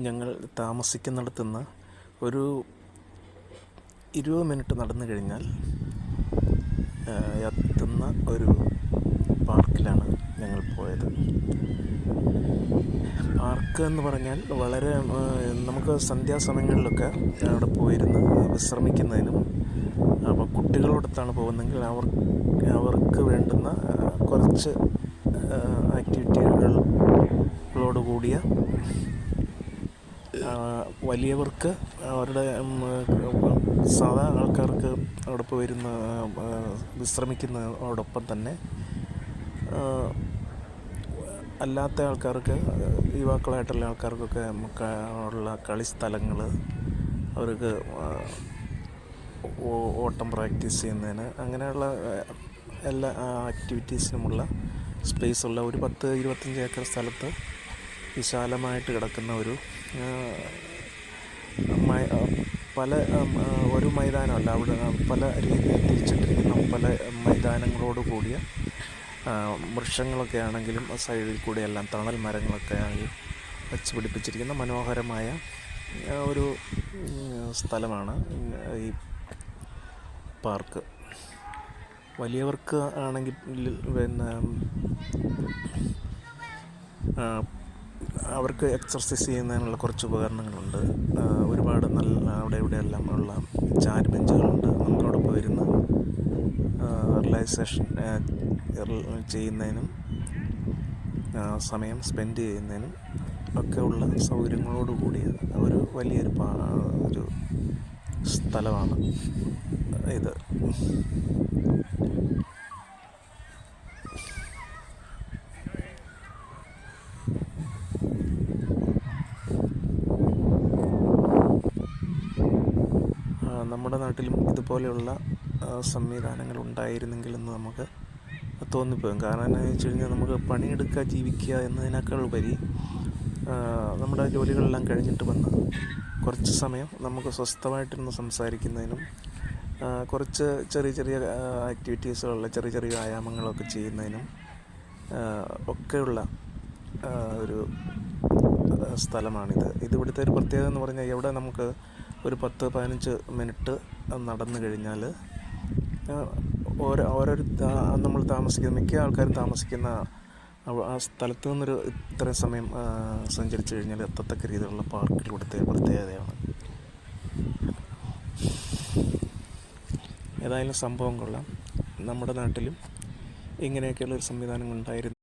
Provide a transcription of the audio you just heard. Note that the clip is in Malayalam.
ഞങ്ങൾ താമസിക്കുന്നിടത്തുനിന്ന് ഒരു 20 മിനിറ്റ് നടന്നു കഴിഞ്ഞാൽ എത്തുന്ന ഒരു പാർക്കിലാണ് ഞങ്ങൾ പോയത്. പാർക്ക് എന്ന് പറഞ്ഞാൽ വളരെ നമുക്ക് സന്ധ്യാസമയങ്ങളിലൊക്കെ അവിടെ പോയിരുന്ന് വിശ്രമിക്കുന്നതിനും, അപ്പോൾ കുട്ടികളോടൊത്താണ് പോകുന്നതെങ്കിൽ അവർക്ക് വേണ്ടുന്ന കുറച്ച് ആക്ടിവിറ്റികളോട് കൂടിയ, വലിയവർക്ക് അവരുടെ സാധാ ആൾക്കാർക്ക് അവിടെ പോയിരുന്ന വിശ്രമിക്കുന്നതോടൊപ്പം തന്നെ അല്ലാത്ത ആൾക്കാർക്ക്, യുവാക്കളായിട്ടുള്ള ആൾക്കാർക്കൊക്കെ ഉള്ള കളിസ്ഥലങ്ങൾ, അവർക്ക് ഓട്ടം പ്രാക്ടീസ് ചെയ്യുന്നതിന്, അങ്ങനെയുള്ള എല്ലാ ആക്ടിവിറ്റീസിനുമുള്ള സ്പേസുള്ള ഒരു 10-25 ഏക്കർ സ്ഥലത്ത് വിശാലമായിട്ട് കിടക്കുന്ന ഒരു മൈതാനമല്ല, അവിടെ പല രീതിയിൽ തിരിച്ചിട്ടിരിക്കുന്ന പല മൈതാനങ്ങളോട് കൂടിയ, വൃക്ഷങ്ങളൊക്കെ ആണെങ്കിലും സൈഡിൽ കൂടി എല്ലാം തണൽ മരങ്ങളൊക്കെ ആയി വച്ച് പിടിപ്പിച്ചിരിക്കുന്ന മനോഹരമായ ഒരു സ്ഥലമാണ് ഈ പാർക്ക്. വലിയവർക്ക് ആണെങ്കിൽ അവർക്ക് എക്സർസൈസ് ചെയ്യുന്നതിനുള്ള കുറച്ച് ഉപകരണങ്ങളുണ്ട്. ഒരുപാട് നല്ല അവിടെ ഇവിടെയെല്ലാം ഉള്ള ചാര് ബെഞ്ചുകളുണ്ട്. നമ്മളവിടെ പോയിരുന്ന് റിലാക്സേഷൻ ചെയ്യുന്നതിനും സമയം സ്പെൻഡ് ചെയ്യുന്നതിനും ഒക്കെ ഉള്ള സൗകര്യങ്ങളോട് കൂടിയ ഒരു വലിയൊരു ഒരു സ്ഥലമാണ് ഇത്. നമ്മുടെ നാട്ടിലും ഇതുപോലെയുള്ള സംവിധാനങ്ങൾ ഉണ്ടായിരുന്നെങ്കിലെന്ന് നമുക്ക് തോന്നിപ്പോകും. കാരണം എന്താണെന്ന് വെച്ച് കഴിഞ്ഞാൽ, നമുക്ക് പണിയെടുക്കുക, ജീവിക്കുക എന്നതിനേക്കാൾ ഉപരി നമ്മുടെ ജോലികളെല്ലാം കഴിഞ്ഞിട്ട് വന്ന് കുറച്ച് സമയം നമുക്ക് സ്വസ്ഥമായിട്ടിരുന്ന് സംസാരിക്കുന്നതിനും, കുറച്ച് ചെറിയ ചെറിയ ആക്ടിവിറ്റീസുകളുള്ള ചെറിയ ചെറിയ വ്യായാമങ്ങളൊക്കെ ചെയ്യുന്നതിനും ഒക്കെയുള്ള ഒരു സ്ഥലമാണിത്. ഇവിടുത്തെ ഒരു പ്രത്യേകത എന്ന് പറഞ്ഞാൽ, എവിടെ നമുക്ക് ഒരു 10-15 മിനിറ്റ് നടന്നു കഴിഞ്ഞാൽ നമ്മൾ താമസിക്കുന്ന മിക്ക ആൾക്കാരും താമസിക്കുന്ന ആ സ്ഥലത്തു നിന്നൊരു ഇത്രയും സമയം സഞ്ചരിച്ചു കഴിഞ്ഞാൽ എത്തത്തക്ക രീതിയിലുള്ള പാർക്കിൽ ഇവിടുത്തെ പ്രത്യേകതയാണ്. ഏതായാലും സംഭവം കൊള്ളാം. നമ്മുടെ നാട്ടിലും ഇങ്ങനെയൊക്കെയുള്ളൊരു സംവിധാനം ഉണ്ടായിരുന്നു.